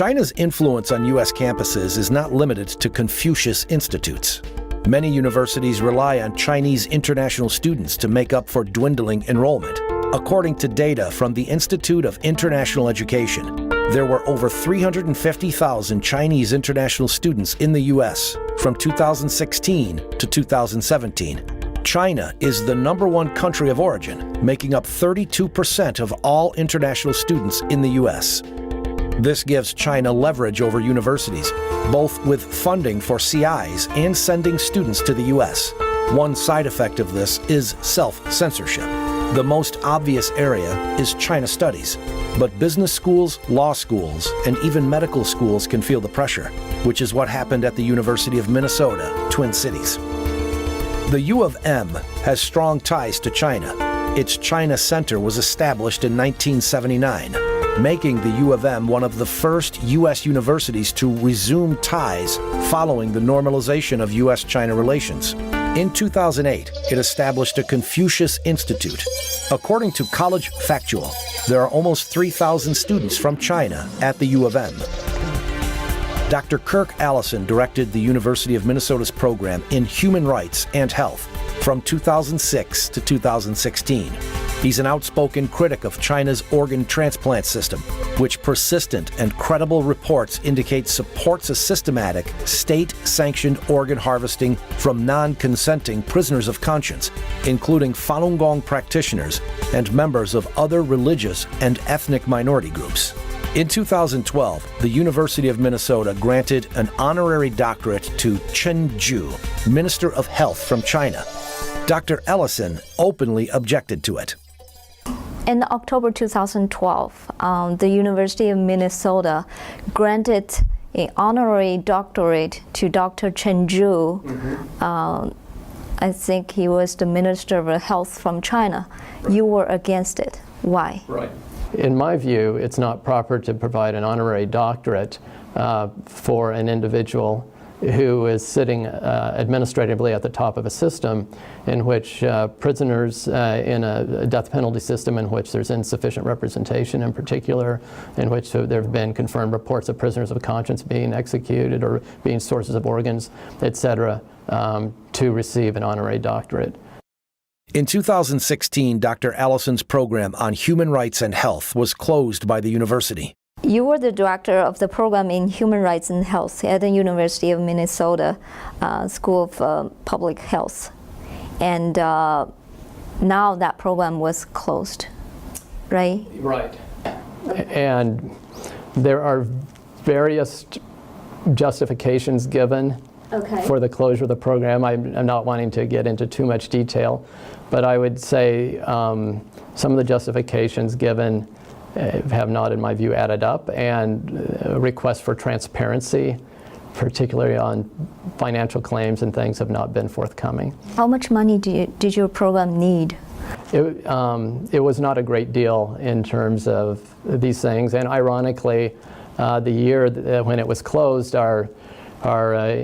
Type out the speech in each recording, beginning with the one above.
China's influence on U.S. campuses is not limited to Confucius institutes. Many universities rely on Chinese international students to make up for dwindling enrollment. According to data from the Institute of International Education, there were over 350,000 Chinese international students in the U.S. from 2016 to 2017. China is the #1 country of origin, making up 32% of all international students in the U.S. This gives China leverage over universities, both with funding for CIs and sending students to the U.S. One side effect of this is self-censorship. The most obvious area is China studies, but business schools, law schools, and even medical schools can feel the pressure, which is what happened at the University of Minnesota, Twin Cities. The U of M has strong ties to China. Its China Center was established in 1979, making the U of M one of the first U.S. universities to resume ties following the normalization of U.S.-China relations. In 2008, it established a Confucius Institute. According to College Factual, there are almost 3,000 students from China at the U of M. Dr. Kirk Allison directed the University of Minnesota's program in Human Rights and Health from 2006 to 2016. He's an outspoken critic of China's organ transplant system, which persistent and credible reports indicate supports a systematic, state-sanctioned organ harvesting from non-consenting prisoners of conscience, including Falun Gong practitioners and members of other religious and ethnic minority groups. In 2012, the University of Minnesota granted an honorary doctorate to Chen Zhu, Minister of Health from China. Dr. Ellison openly objected to it. In October 2012, the University of Minnesota granted an honorary doctorate to Dr. Chen Zhu. I think he was the Minister of Health from China. Right. You were against it. Why? Right. In my view, it's not proper to provide an honorary doctorate for an individual who is sitting administratively at the top of a system in which prisoners in a death penalty system in which there's insufficient representation in particular, in which there have been confirmed reports of prisoners of conscience being executed or being sources of organs, etc., to receive an honorary doctorate. In 2016, Dr. Allison's program on human rights and health was closed by the university. You were the director of the program in Human Rights and Health at the University of Minnesota School of Public Health. And now that program was closed, right? Right. And there are various justifications given for the closure of the program. I'm not wanting to get into too much detail, but I would say some of the justifications given have not, in my view, added up, and requests for transparency, particularly on financial claims and things, have not been forthcoming. How much money did your program need? It was not a great deal in terms of these things, and ironically, the year when it was closed, our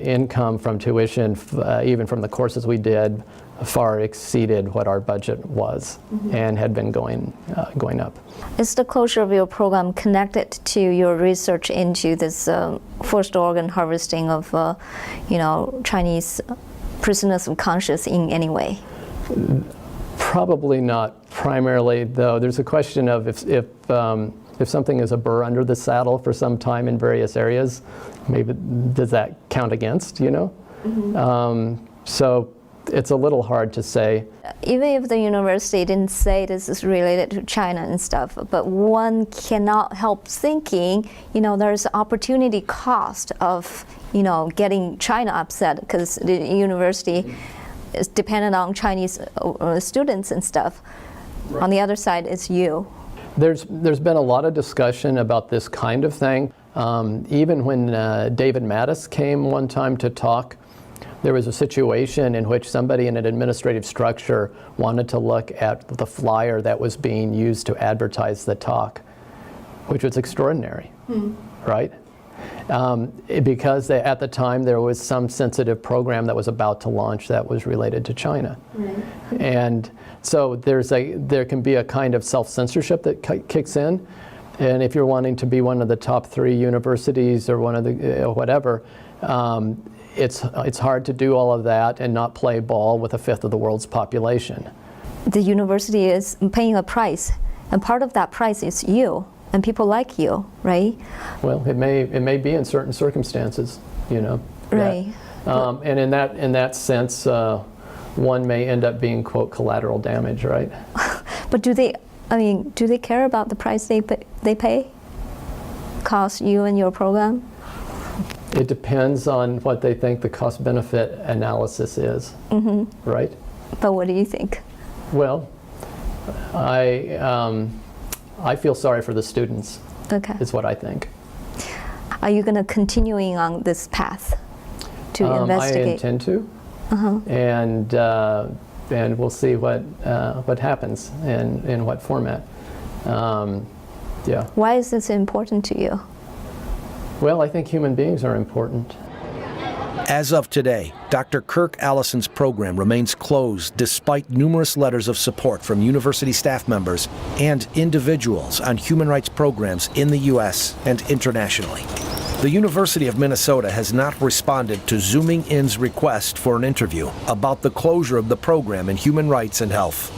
income from tuition, even from the courses we did, far exceeded what our budget was and had been going up. Is the closure of your program connected to your research into this forced organ harvesting of Chinese prisoners of conscience in any way? Probably not primarily, though. There's a question of if something is a burr under the saddle for some time in various areas, maybe does that count against, So it's a little hard to say. Even if the university didn't say this is related to China and stuff, but one cannot help thinking, there's opportunity cost of, getting China upset because the university is dependent on Chinese students and stuff. Right. On the other side, it's you. There's been a lot of discussion about this kind of thing. Even when David Mattis came one time to talk, there was a situation in which somebody in an administrative structure wanted to look at the flyer that was being used to advertise the talk, which was extraordinary, right? Because at the time there was some sensitive program that was about to launch that was related to China. Right. And so there can be a kind of self-censorship that kicks in. And if you're wanting to be one of the top 3 universities or one of the whatever, it's hard to do all of that and not play ball with 1/5 of the world's population. The university is paying a price, and part of that price is you and people like you, right? Well, it may be in certain circumstances, you know. Right. And in that sense, one may end up being, quote, collateral damage, right? But do they care about the price they pay? Cost you and your program? It depends on what they think the cost-benefit analysis is, right? But what do you think? Well, I feel sorry for the students, Okay. is what I think. Are you going to continuing on this path to I investigate? intend to, and we'll see what happens and in what format. Yeah. Why is this important to you? Well, I think human beings are important. As of today, Dr. Kirk Allison's program remains closed despite numerous letters of support from university staff members and individuals on human rights programs in the U.S. and internationally. The University of Minnesota has not responded to Zooming In's request for an interview about the closure of the program in human rights and health.